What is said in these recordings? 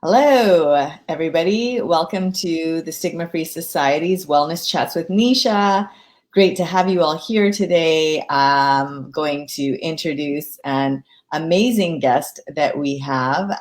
Hello, everybody. Welcome to the Stigma-Free Society's Wellness Chats with Nisha. Great to have you all here today. I'm going to introduce an amazing guest that we have.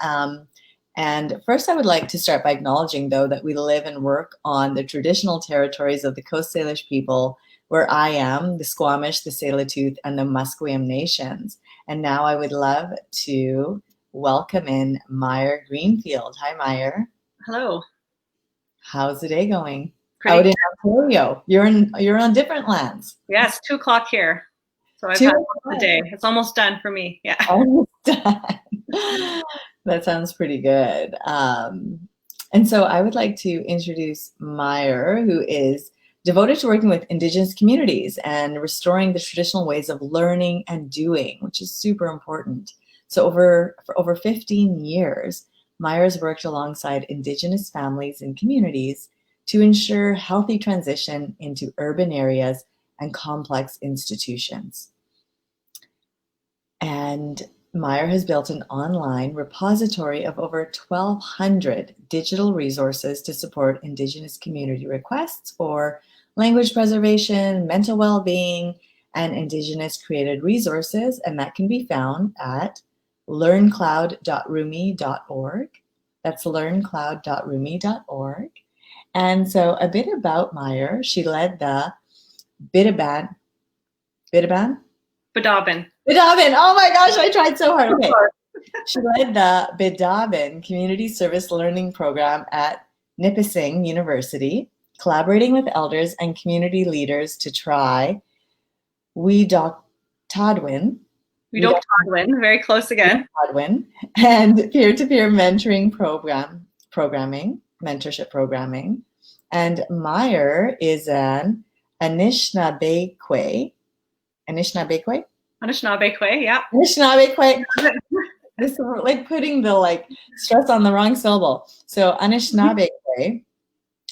And first, I would like to start by acknowledging, though, that we live and work on the traditional territories of the Coast Salish people, where I am, the Squamish, the Tsleil-Waututh, and the Musqueam nations. And now I would love to welcome in Mair Greenfield. Hi, Mair. Hello. How's the day going? Great. Out in Ontario. You're on different lands. Yeah, it's 2:00 here. So I've had the day. It's almost done for me. Yeah. Almost done. That sounds pretty good. And so I would like to introduce Mair, who is devoted to working with Indigenous communities and restoring the traditional ways of learning and doing, which is super important. So for over 15 years, Mair has worked alongside Indigenous families and communities to ensure healthy transition into urban areas and complex institutions. And Mair has built an online repository of over 1,200 digital resources to support Indigenous community requests for language preservation, mental well-being, and Indigenous created resources, and that can be found at learncloud.rumie.org. That's learncloud.rumie.org. And so a bit about Mair, she led the Bidabin. Oh my gosh, I tried so hard. Okay. She led the Bidabin Community Service Learning Program at Nipissing University, collaborating with elders and community leaders to try Todwin, very close again. Todwin, and peer-to-peer mentoring mentorship programming. And Mair is an Anishinaabe, yeah. Anishinaabe. This is like putting the stress on the wrong syllable. So Anishinaabe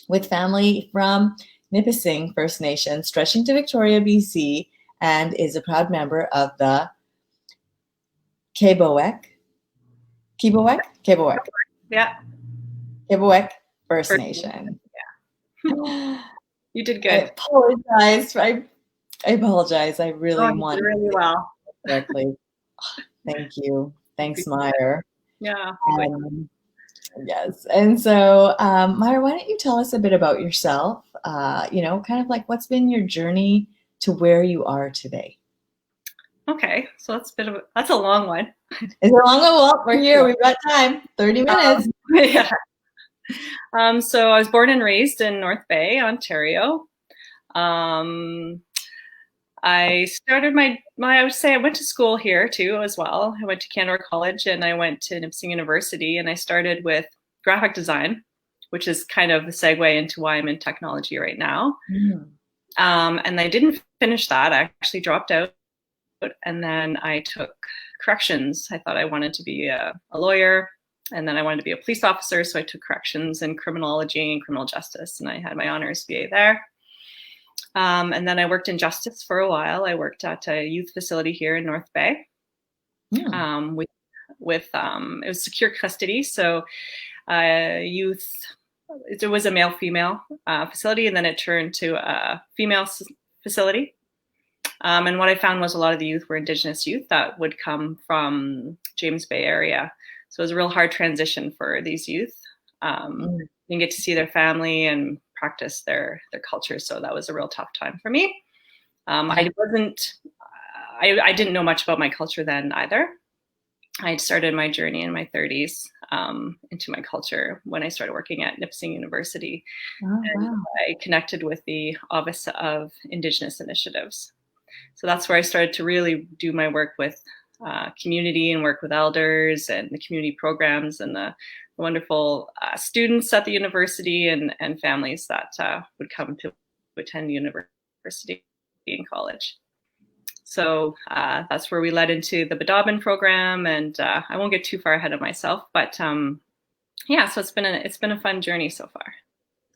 with family from Nipissing First Nation, stretching to Victoria, BC, and is a proud member of the Kebowek. Yeah. Kebowek First Nation. Yeah. You did good. I apologize. I really wanted really well. Correctly. Thank you. Thanks, Mair. Yeah. Yes. And so, Mair, why don't you tell us a bit about yourself? Kind of like what's been your journey to where you are today? Okay, so that's a long one. It's a long one. Well, we're here. We've got time. 30 minutes. Yeah. So I was born and raised in North Bay, Ontario. I started I would say I went to school here too as well. I went to Canberra College and I went to Nipissing University, and I started with graphic design, which is kind of the segue into why I'm in technology right now. And I didn't finish that. I actually dropped out, and then I took corrections. I thought I wanted to be a lawyer, and then I wanted to be a police officer, so I took corrections and criminology and criminal justice, and I had my honors BA there. And then I worked in justice for a while. I worked at a youth facility here in North Bay. It was secure custody, so youth. It was a male-female facility, and then it turned to a female facility. And what I found was a lot of the youth were Indigenous youth that would come from James Bay area. So it was a real hard transition for these youth. You get to see their family and practice their culture. So that was a real tough time for me. I didn't know much about my culture then either. I had started my journey in my 30s into my culture when I started working at Nipissing University. And I connected with the Office of Indigenous Initiatives. So that's where I started to really do my work with community and work with elders and the community programs and the wonderful students at the university and families that would come to attend university and college. So that's where we led into the Bidabin program, and I won't get too far ahead of myself, but yeah, so it's been a fun journey so far.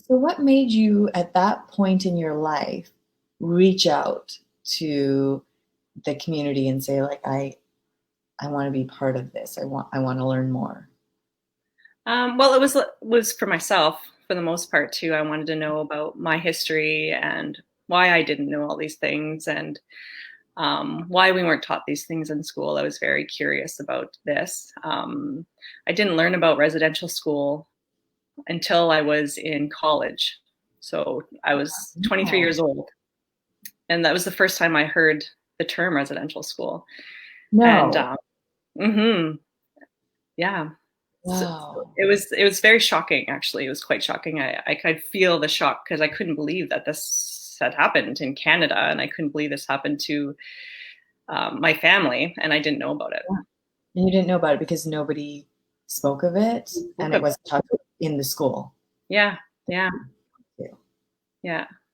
So what made you at that point in your life reach out to the community and say, like, I want to be part of this. I want to learn more? Well, it was for myself for the most part too. I wanted to know about my history and why I didn't know all these things, and why we weren't taught these things in school. I was very curious about this. I didn't learn about residential school until I was in college. So I was 23 years old, and that was the first time I heard the term residential school. No. And yeah. Wow. So it was very shocking, actually. It was quite shocking. I could feel the shock because I couldn't believe that this had happened in Canada, and I couldn't believe this happened to my family, and I didn't know about it. And you didn't know about it because nobody spoke of it, and it was taught in the school. Yeah.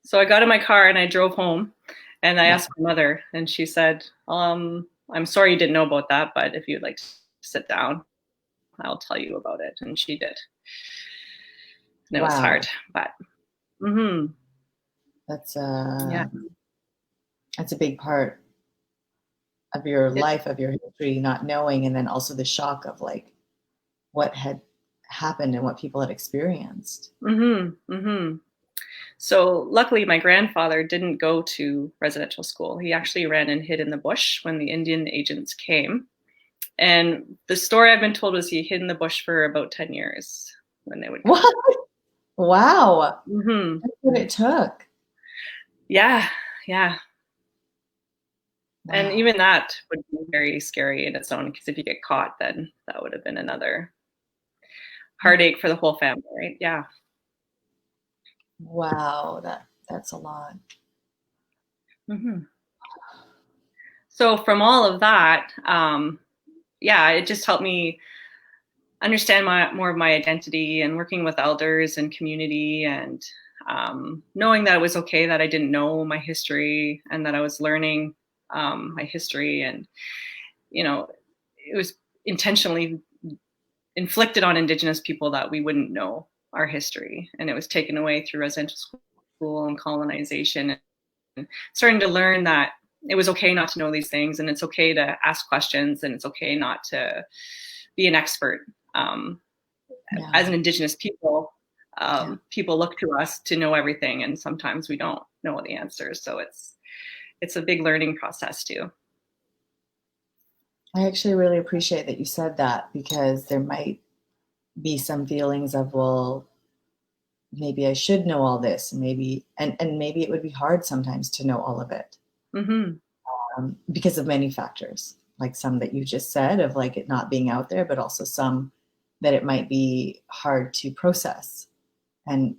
So I got in my car and I drove home, and I asked my mother, and she said, I'm sorry you didn't know about that, but if you'd like to sit down, I'll tell you about it. And she did. And it was hard, but that's a big part of your life, of your history, not knowing, and then also the shock of like what had happened and what people had experienced. So luckily my grandfather didn't go to residential school. He actually ran and hid in the bush when the Indian agents came. And the story I've been told was he hid in the bush for about 10 years when they would come. What? Wow. That's what it took. Yeah. Wow. And even that would be very scary in its own, because if you get caught, then that would have been another heartache for the whole family, right? Yeah. Wow, that's a lot. So from all of that, it just helped me understand more of my identity, and working with elders and community, and knowing that it was okay that I didn't know my history, and that I was learning my history. And, it was intentionally inflicted on Indigenous people that we wouldn't know our history. And it was taken away through residential school and colonization, and starting to learn that it was okay not to know these things, and it's okay to ask questions, and it's okay not to be an expert. As an Indigenous people, people look to us to know everything, and sometimes we don't know the answers. So it's a big learning process too. I actually really appreciate that you said that, because there might be some feelings of, well, maybe I should know all this, and maybe it would be hard sometimes to know all of it, because of many factors, like some that you just said, of like it not being out there, but also some that it might be hard to process and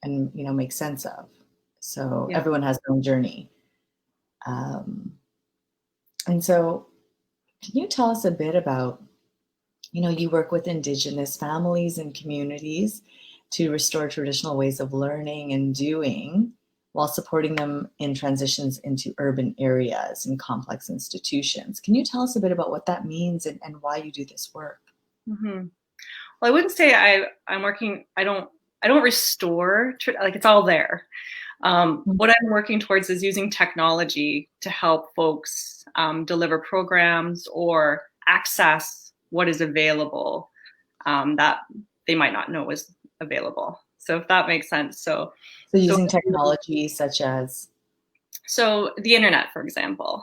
make sense of. So everyone has their own journey. And so can you tell us a bit about, you work with Indigenous families and communities to restore traditional ways of learning and doing, while supporting them in transitions into urban areas and complex institutions. Can you tell us a bit about what that means and why you do this work? Well, I wouldn't say I'm working, I don't restore, like it's all there. What I'm working towards is using technology to help folks deliver programs or access what is available that they might not know is available. So if that makes sense. So using technology such as? So the internet, for example.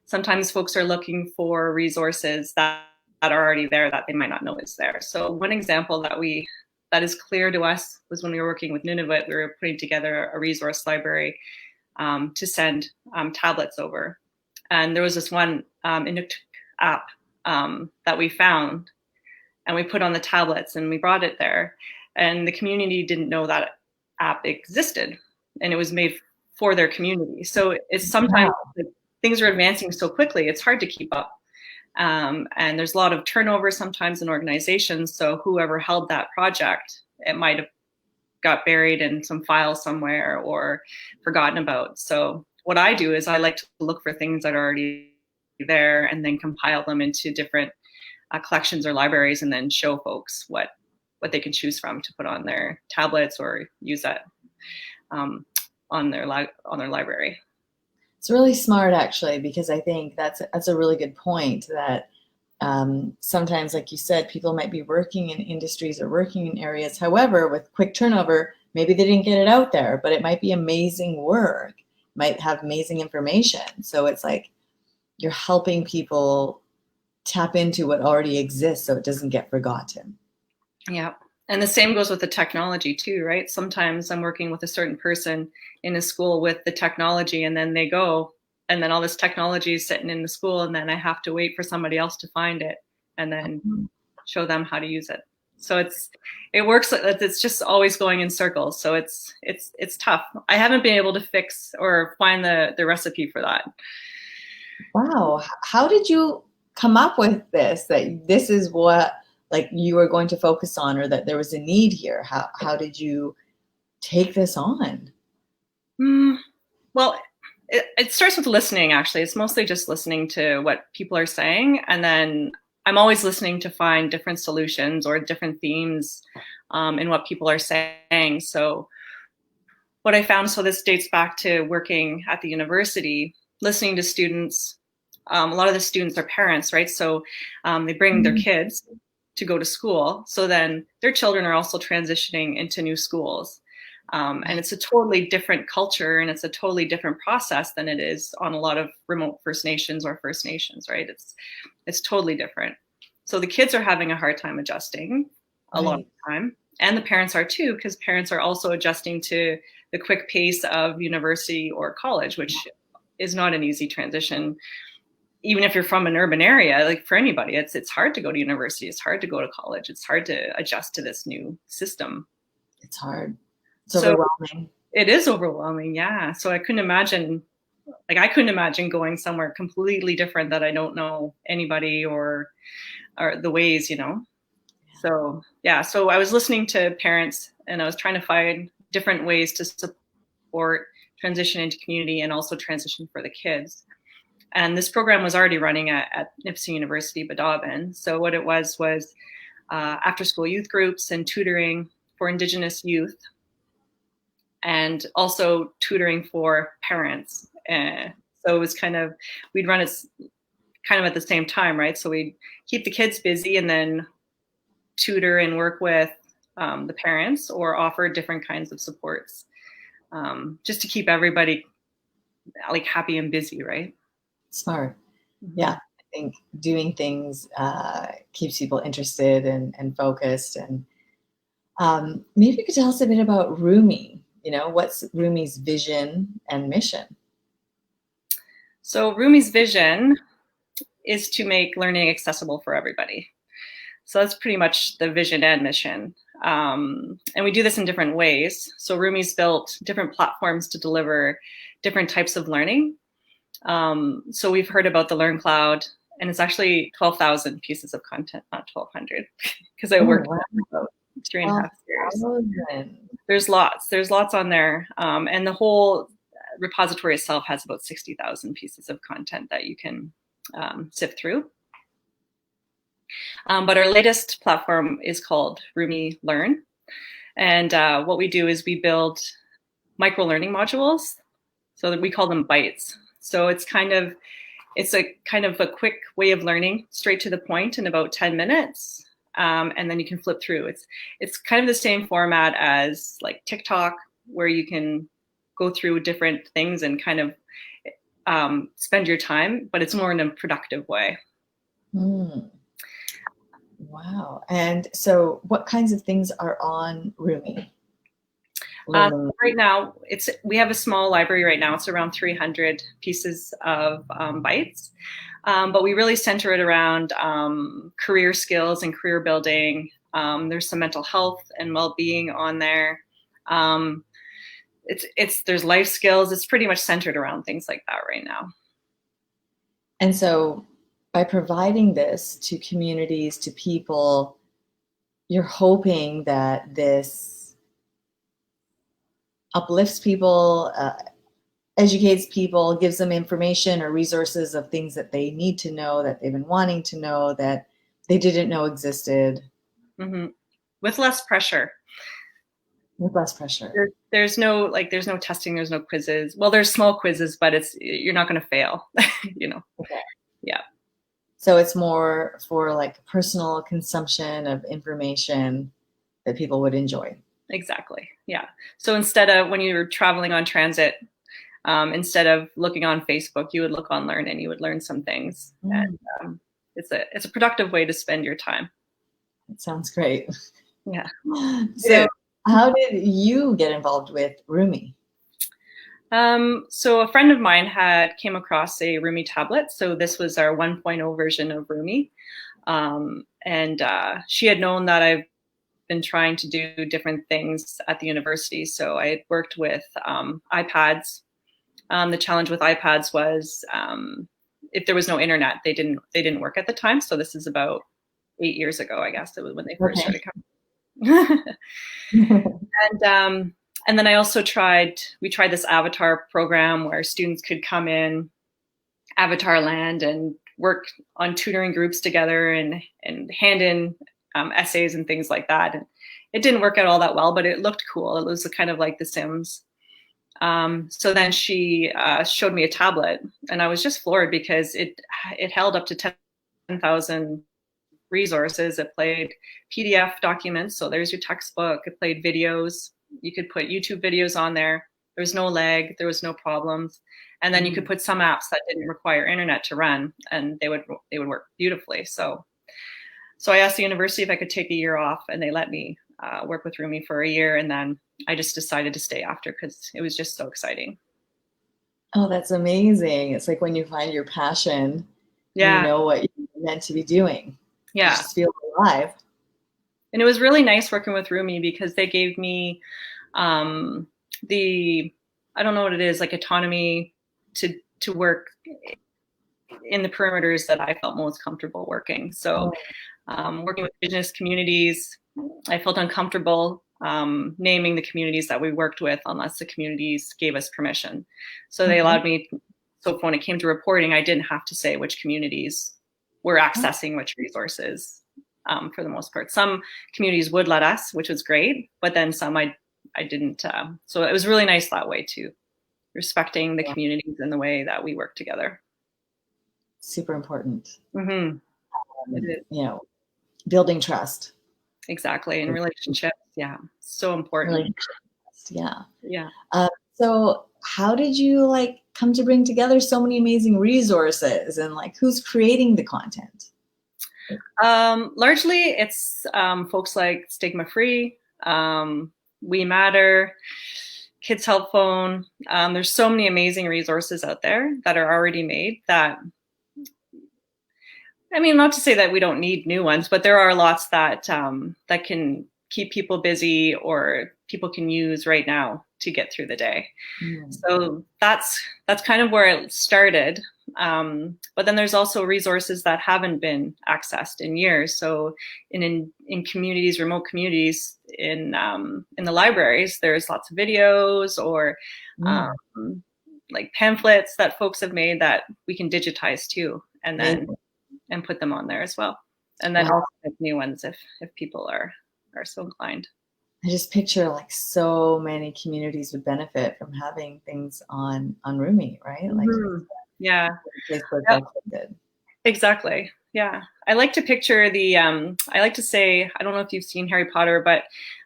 Sometimes folks are looking for resources that are already there that they might not know is there. So one example that is clear to us was when we were working with Nunavut, we were putting together a resource library to send tablets over. And there was this one Inuk app that we found, and we put on the tablets, and we brought it there. And the community didn't know that app existed, and it was made for their community. So it's sometimes things are advancing so quickly, it's hard to keep up. And there's a lot of turnover sometimes in organizations. So whoever held that project, it might have got buried in some file somewhere or forgotten about. So what I do is I like to look for things that are already there and then compile them into different collections or libraries, and then show folks what they can choose from to put on their tablets or use that on their library. It's really smart, actually, because I think that's a really good point, that Sometimes, like you said, people might be working in industries or working in areas. However, with quick turnover, maybe they didn't get it out there, but it might be amazing work, might have amazing information. So it's like you're helping people tap into what already exists so it doesn't get forgotten. Yeah. And the same goes with the technology too, right? Sometimes I'm working with a certain person in a school with the technology, and then they go, and then all this technology is sitting in the school, and then I have to wait for somebody else to find it and then show them how to use it. So it works. It's just always going in circles. So it's tough. I haven't been able to fix or find the recipe for that. Wow. How did you come up with this, that this is what like you were going to focus on, or that there was a need here? How did you take this on? Well, it starts with listening, actually. It's mostly just listening to what people are saying. And then I'm always listening to find different solutions or different themes in what people are saying. So what I found, so this dates back to working at the university, listening to students. A lot of the students are parents, right? So they bring their kids to go to school. So then their children are also transitioning into new schools. And it's a totally different culture, and it's a totally different process than it is on a lot of remote First Nations or First Nations, right? It's totally different. So the kids are having a hard time adjusting a lot of the time. And the parents are too, because parents are also adjusting to the quick pace of university or college, which is not an easy transition. Even if you're from an urban area, like for anybody, it's hard to go to university. It's hard to go to college. It's hard to adjust to this new system. It's hard. It's overwhelming. It is overwhelming, yeah. So I couldn't imagine going somewhere completely different that I don't know anybody or the ways, you know. So yeah, so I was listening to parents, and I was trying to find different ways to support transition into community and also transition for the kids. And this program was already running at Nipissing University, Badabin. So what it was after school youth groups and tutoring for Indigenous youth, and also tutoring for parents. So it was we'd run it kind of at the same time, right? So we'd keep the kids busy and then tutor and work with the parents, or offer different kinds of supports, just to keep everybody like happy and busy, right? Smart. Yeah, I think doing things keeps people interested and focused. And maybe you could tell us a bit about Rumie. You know, what's Rumie's vision and mission? So Rumie's vision is to make learning accessible for everybody. So that's pretty much the vision and mission. And we do this in different ways. So Rumie's built different platforms to deliver different types of learning. So we've heard about the Learn Cloud, and it's actually 12,000 pieces of content, not 1,200, because I worked on it about 3.5 years. There's lots on there. And the whole repository itself has about 60,000 pieces of content that you can sift through. But our latest platform is called Rumie Learn. And what we do is we build micro learning modules, so that we call them bites. So it's a kind of a quick way of learning, straight to the point in about 10 minutes. And then you can flip through. It's kind of the same format as like TikTok, where you can go through different things and kind of spend your time, but it's more in a productive way. Wow. And so what kinds of things are on Rumie? Right now, we have a small library right now. It's around 300 pieces of bites, but we really center it around career skills and career building. There's some mental health and well-being on there. There's life skills. It's pretty much centered around things like that right now. And so by providing this to communities, to people, you're hoping that this uplifts people, educates people, gives them information or resources of things that they need to know, that they've been wanting to know, that they didn't know existed. Mm-hmm. With less pressure. With less pressure. There's no testing, there's no quizzes. Well, there's small quizzes, but you're not going to fail, you know. Okay. Yeah. So it's more for like personal consumption of information that people would enjoy. Exactly. Yeah. So instead of when you're traveling on transit, instead of looking on Facebook, you would look on Learn and you would learn some things. And it's a productive way to spend your time. It sounds great. Yeah. So how did you get involved with Rumie? So a friend of mine came across a Rumie tablet. So this was our 1.0 version of Rumie. And she had known that I've been trying to do different things at the university. So I had worked with iPads. The challenge with iPads was if there was no internet, they didn't work at the time. So this is about 8 years ago, I guess. It was when they first started coming. And then I also we tried this avatar program where students could come in avatar land and work on tutoring groups together and hand in essays and things like that. And it didn't work out all that well, but it looked cool. It was kind of like The Sims. So then she showed me a tablet, and I was just floored because it held up to 10,000 resources. It played PDF documents, so there's your textbook. It played videos. You could put YouTube videos on there. There was no lag. There was no problems. And then you could put some apps that didn't require internet to run, and they would work beautifully. So I asked the university if I could take a year off, and they let me work with Rumie for a year, and then I just decided to stay after because it was just so exciting. Oh, that's amazing. It's like when you find your passion, yeah, you know what you're meant to be doing. Yeah. You just feel alive. And it was really nice working with Rumie because they gave me I don't know what it is, like autonomy to work in the perimeters that I felt most comfortable working. So working with Indigenous communities, I felt uncomfortable naming the communities that we worked with unless the communities gave us permission. So they allowed me, so when it came to reporting, I didn't have to say which communities were accessing which resources for the most part. Some communities would let us, which was great, but then some I didn't. So it was really nice that way too, respecting the communities in the way that we work together. Super important. Mm-hmm. You know, building trust. Exactly. And relationships. Yeah. So important. Yeah. Yeah. So how did you like come to bring together so many amazing resources, and like who's creating the content? Largely it's folks like Stigma-Free, We Matter, Kids Help Phone. There's so many amazing resources out there that are already made that, I mean, not to say that we don't need new ones, but there are lots that that can keep people busy or people can use right now to get through the day. So that's kind of where it started. But then there's also resources that haven't been accessed in years. So in communities, remote communities, in the libraries, there's lots of videos or like pamphlets that folks have made that we can digitize too, and then and put them on there as well. And then also new ones if people are so inclined. I just picture like so many communities would benefit from having things on Rumie, right? Like yeah. Facebook, yep. Exactly. Yeah. I like to picture I like to say, I don't know if you've seen Harry Potter, but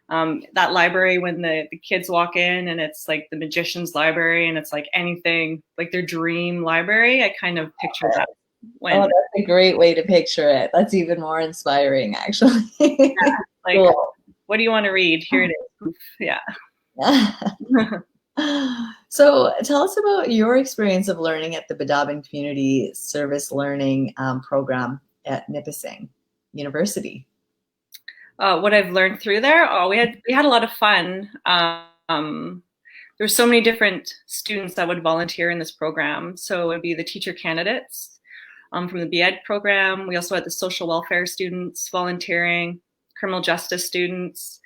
that library when the kids walk in and it's like the magician's library and it's like anything, like their dream library. I kind of picture that. That's a great way to picture it. That's even more inspiring, actually. Yeah, like, cool. What do you want to read? Here it is. Yeah. So tell us about your experience of learning at the Badabin Community Service Learning Program at Nipissing University. What I've learned through there? We had a lot of fun. There were so many different students that would volunteer in this program. So it would be the teacher candidates from the BEd program. We also had the social welfare students volunteering, criminal justice students.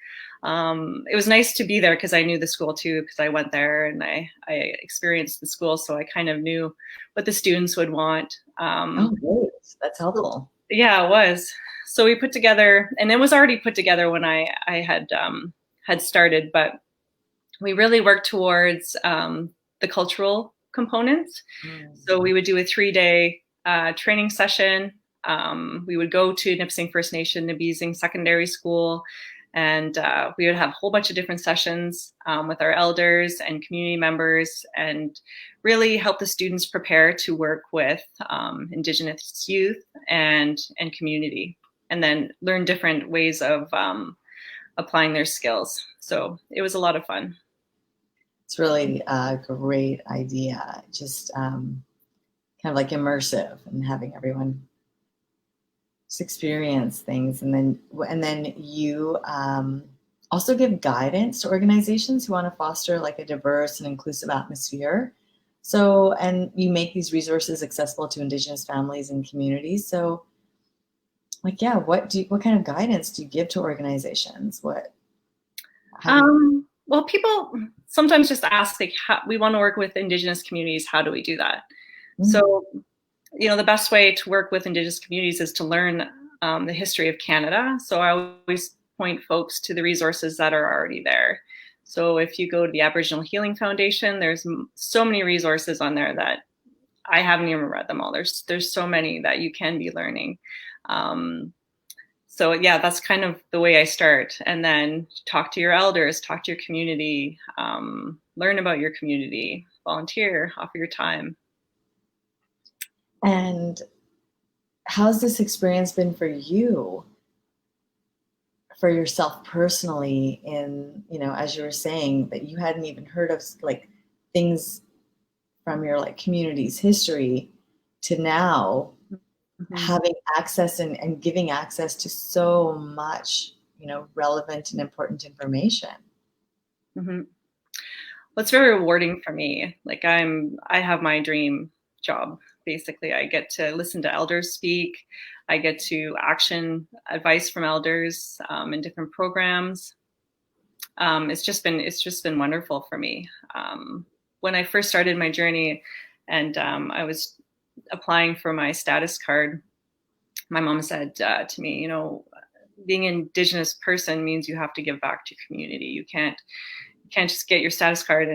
It was nice to be there because I knew the school too, because I went there and I experienced the school, so I kind of knew what the students would want. Oh, great. That's helpful. Yeah, it was. So we put together, and it was already put together when I had started, but we really worked towards the cultural components. So we would do a 3-day training session We would go to Nipissing First Nation Nabizing Secondary School, and we would have a whole bunch of different sessions with our elders and community members, and really help the students prepare to work with Indigenous youth and community, and then learn different ways of applying their skills. So it was a lot of fun. It's really a great idea. Just kind of like immersive and having everyone just experience things. And then you also give guidance to organizations who want to foster like a diverse and inclusive atmosphere. So, and you make these resources accessible to Indigenous families and communities. So like, yeah, what kind of guidance do you give to organizations? Well, people sometimes just ask, like, we want to work with Indigenous communities. How do we do that? Mm-hmm. So, the best way to work with Indigenous communities is to learn the history of Canada. So I always point folks to the resources that are already there. So if you go to the Aboriginal Healing Foundation, there's so many resources on there that I haven't even read them all. There's so many that you can be learning. So yeah, that's kind of the way I start. And then talk to your elders, talk to your community, learn about your community, volunteer, offer your time. And how's this experience been for you, for yourself personally, in, as you were saying, that you hadn't even heard of like things from your like community's history to now having access and giving access to so much, relevant and important information. Well, it's very rewarding for me. Like I have my dream job. Basically, I get to listen to elders speak. I get to action advice from elders in different programs. It's just been wonderful for me. When I first started my journey, and I was applying for my status card, my mom said to me, being an Indigenous person means you have to give back to community. You can't just get your status card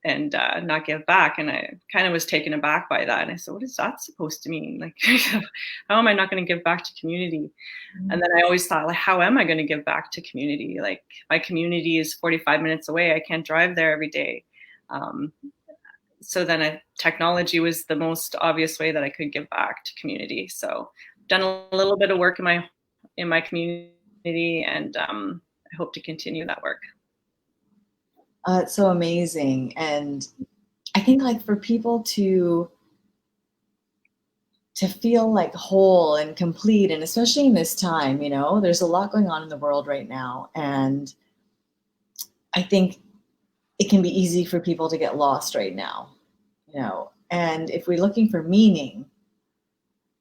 and not give back. And I kind of was taken aback by that. And I said, what is that supposed to mean? Like, how am I not going to give back to community? And then I always thought, like, how am I going to give back to community? Like, my community is 45 minutes away. I can't drive there every day. So then technology was the most obvious way that I could give back to community. So I've done a little bit of work in my community, and I hope to continue that work. It's so amazing. And I think like for people to feel like whole and complete, and especially in this time, there's a lot going on in the world right now. And I think it can be easy for people to get lost right now, and if we're looking for meaning,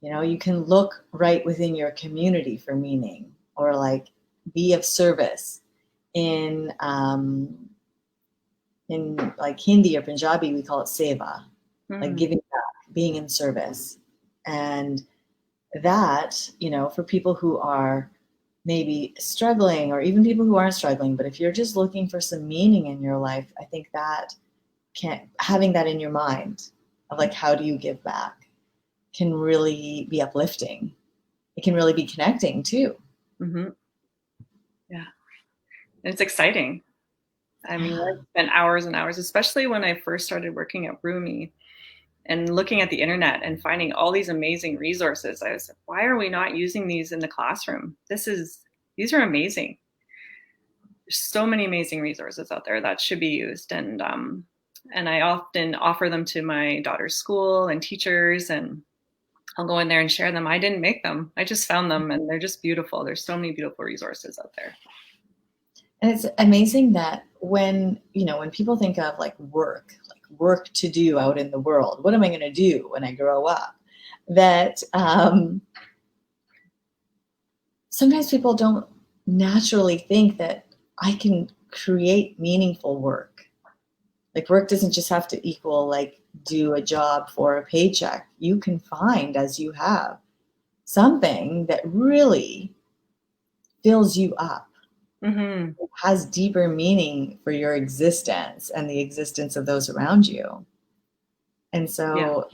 you can look right within your community for meaning, or like be of service in like Hindi or Punjabi, we call it seva, like giving back, being in service. And that, for people who are maybe struggling, or even people who aren't struggling, but if you're just looking for some meaning in your life, I think that having that in your mind of like, how do you give back, can really be uplifting. It can really be connecting too. Yeah. And it's exciting. I mean, I spent hours and hours, especially when I first started working at Rumie and looking at the internet and finding all these amazing resources. I was like, why are we not using these in the classroom? These are amazing. There's so many amazing resources out there that should be used. And I often offer them to my daughter's school and teachers, and I'll go in there and share them. I didn't make them. I just found them, and they're just beautiful. There's so many beautiful resources out there. And it's amazing that when people think of like work to do out in the world, what am I going to do when I grow up? That sometimes people don't naturally think that I can create meaningful work. Like, work doesn't just have to equal like do a job for a paycheck. You can find, as you have, something that really fills you up. It has deeper meaning for your existence and the existence of those around you. And so,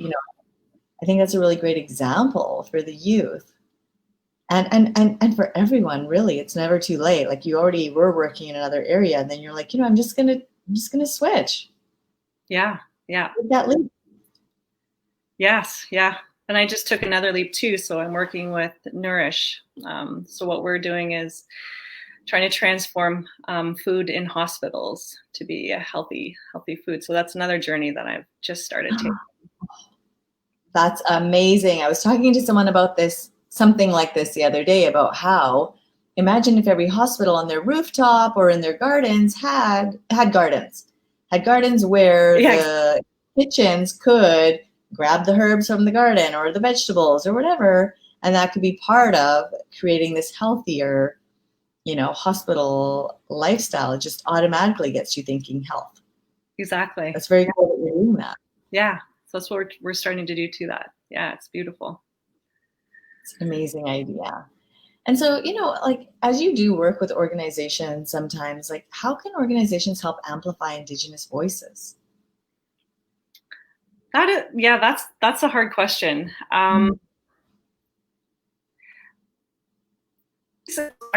I think that's a really great example for the youth And for everyone, really, it's never too late. Like, you already were working in another area, and then you're like, I'm just gonna switch. Yeah. Yeah. Take that leap. Yes. Yeah. And I just took another leap too. So I'm working with Nourish. So what we're doing is trying to transform food in hospitals to be a healthy food. So that's another journey that I've just started taking. That's amazing. I was talking to someone about something like this the other day, about how, imagine if every hospital on their rooftop or in their gardens had gardens where the kitchens could grab the herbs from the garden or the vegetables or whatever, and that could be part of creating this healthier, hospital lifestyle. It just automatically gets you thinking health. Exactly. That's very cool that you're doing that. Yeah. So that's what we're starting to do to that. Yeah, it's beautiful. It's an amazing idea. And so, like, as you do work with organizations sometimes, like, how can organizations help amplify Indigenous voices? That's a hard question. Back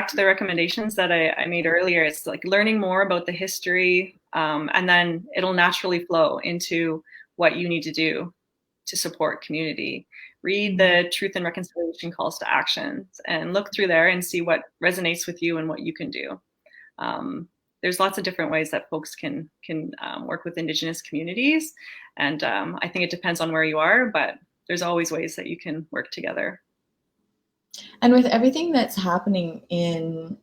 to the recommendations that I made earlier, it's like learning more about the history, and then it'll naturally flow into what you need to do to support community. Read the Truth and Reconciliation calls to actions and look through there and see what resonates with you and what you can do. There's lots of different ways that folks can work with Indigenous communities, and I think it depends on where you are, but there's always ways that you can work together. And with everything that's happening in,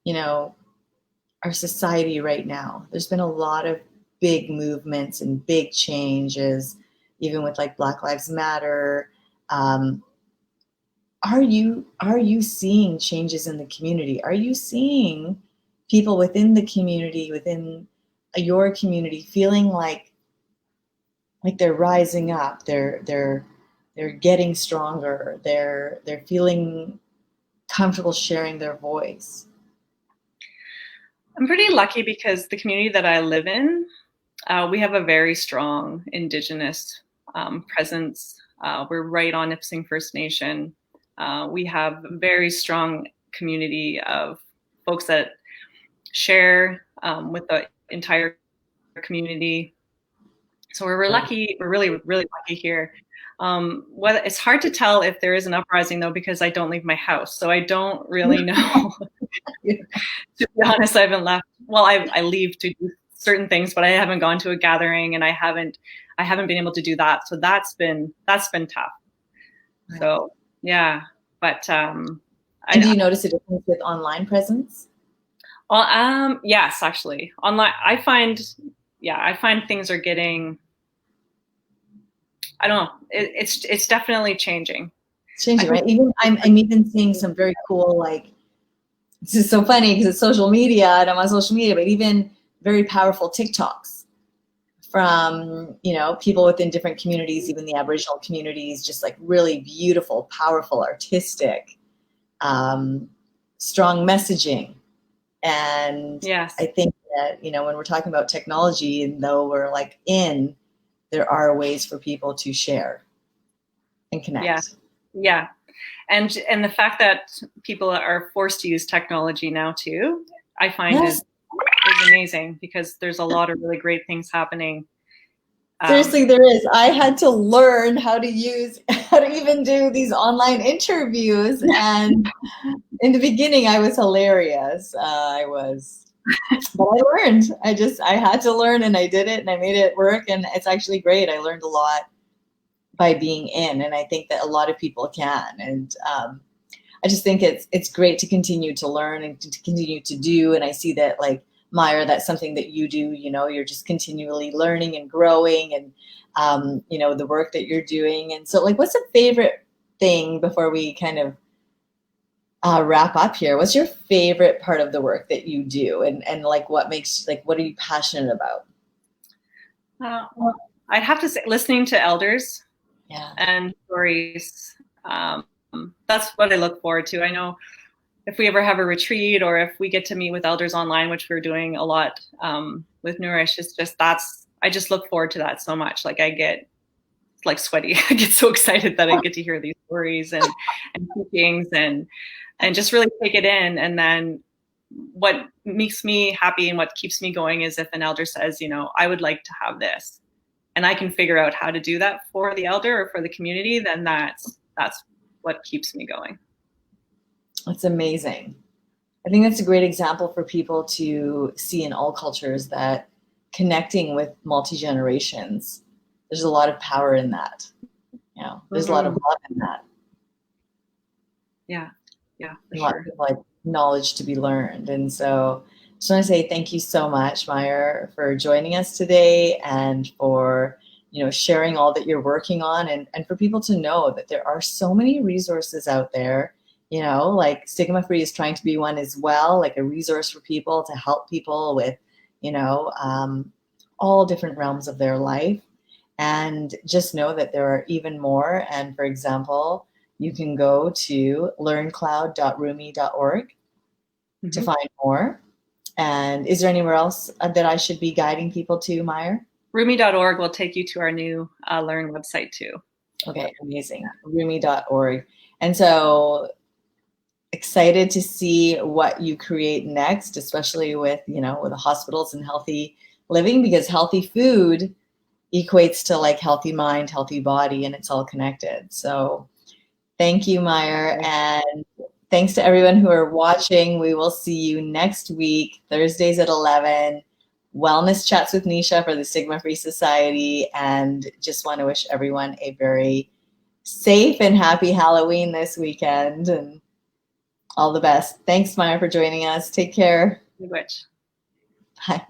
our society right now, there's been a lot of big movements and big changes, even with like Black Lives Matter. Are you seeing changes in the community? Are you seeing people within the community, within your community, feeling like they're rising up, they're getting stronger, they're feeling comfortable sharing their voice? I'm pretty lucky because the community that I live in, we have a very strong Indigenous presence. We're right on Nipissing First Nation. We have a very strong community of folks that share with the entire community. So we're lucky. We're really, really lucky here. It's hard to tell if there is an uprising though, because I don't leave my house, so I don't really know. To be honest, I haven't left. Well, I leave to do certain things, but I haven't gone to a gathering, and I haven't been able to do that. So that's been tough. Right. So yeah, but do you notice a difference with online presence? Well, yes, actually, online. I find things are getting. I don't know. It's definitely changing. It's changing, right? Even I'm even seeing some very cool, like, this is so funny because it's social media and I'm on social media, but even very powerful TikToks from, people within different communities, even the Aboriginal communities, just like really beautiful, powerful, artistic, strong messaging. And yes. I think that, when we're talking about technology, and though we're like there are ways for people to share and connect. Yeah. And the fact that people are forced to use technology now too, I find is amazing, because there's a lot of really great things happening. Seriously, there is. I had to learn how to even do these online interviews, and in the beginning I was hilarious. But I learned. I had to learn, and I did it, and I made it work, and it's actually great. I learned a lot by being in, and I think that a lot of people can. And I just think it's great to continue to learn and to continue to do. And I see that, like, Mair, that's something that you do. You're just continually learning and growing, and the work that you're doing. And so, like, what's a favorite thing before we kind of wrap up here? What's your favorite part of the work that you do, and like what are you passionate about? Well, I'd have to say listening to elders. Yeah. And stories. That's what I look forward to. I know if we ever have a retreat, or if we get to meet with elders online, which we're doing a lot with Nourish, it's just I just look forward to that so much. Like, I get like sweaty. I get so excited that I get to hear these stories and teachings and just really take it in. And then what makes me happy and what keeps me going is if an elder says, you know, I would like to have this, and I can figure out how to do that for the elder or for the community, then that's what keeps me going. That's amazing. I think that's a great example for people to see in all cultures, that connecting with multi-generations, there's a lot of power in that. You know, there's a lot of love in that. Yeah, for sure. Of, like, knowledge to be learned. And so I just want to say thank you so much, Mair, for joining us today, and for, you know, sharing all that you're working on, and for people to know that there are so many resources out there. You know, like Stigma-Free is trying to be one as well, like a resource for people to help people with, you know, all different realms of their life. And just know that there are even more. And for example, you can go to learncloud.rumie.org to find more. And is there anywhere else that I should be guiding people to, Mair? Rumie.org will take you to our new Learn website too. Okay, amazing. Rumie.org. And so excited to see what you create next, especially with, you know, with the hospitals and healthy living, because healthy food equates to like healthy mind, healthy body, and it's all connected. So thank you, Mair. And thanks to everyone who are watching. We will see you next week, Thursdays at 11. Wellness Chats with Nisha for the Stigma-Free Society. And just want to wish everyone a very safe and happy Halloween this weekend. And all the best. Thanks, Mair, for joining us. Take care. Which. Bye.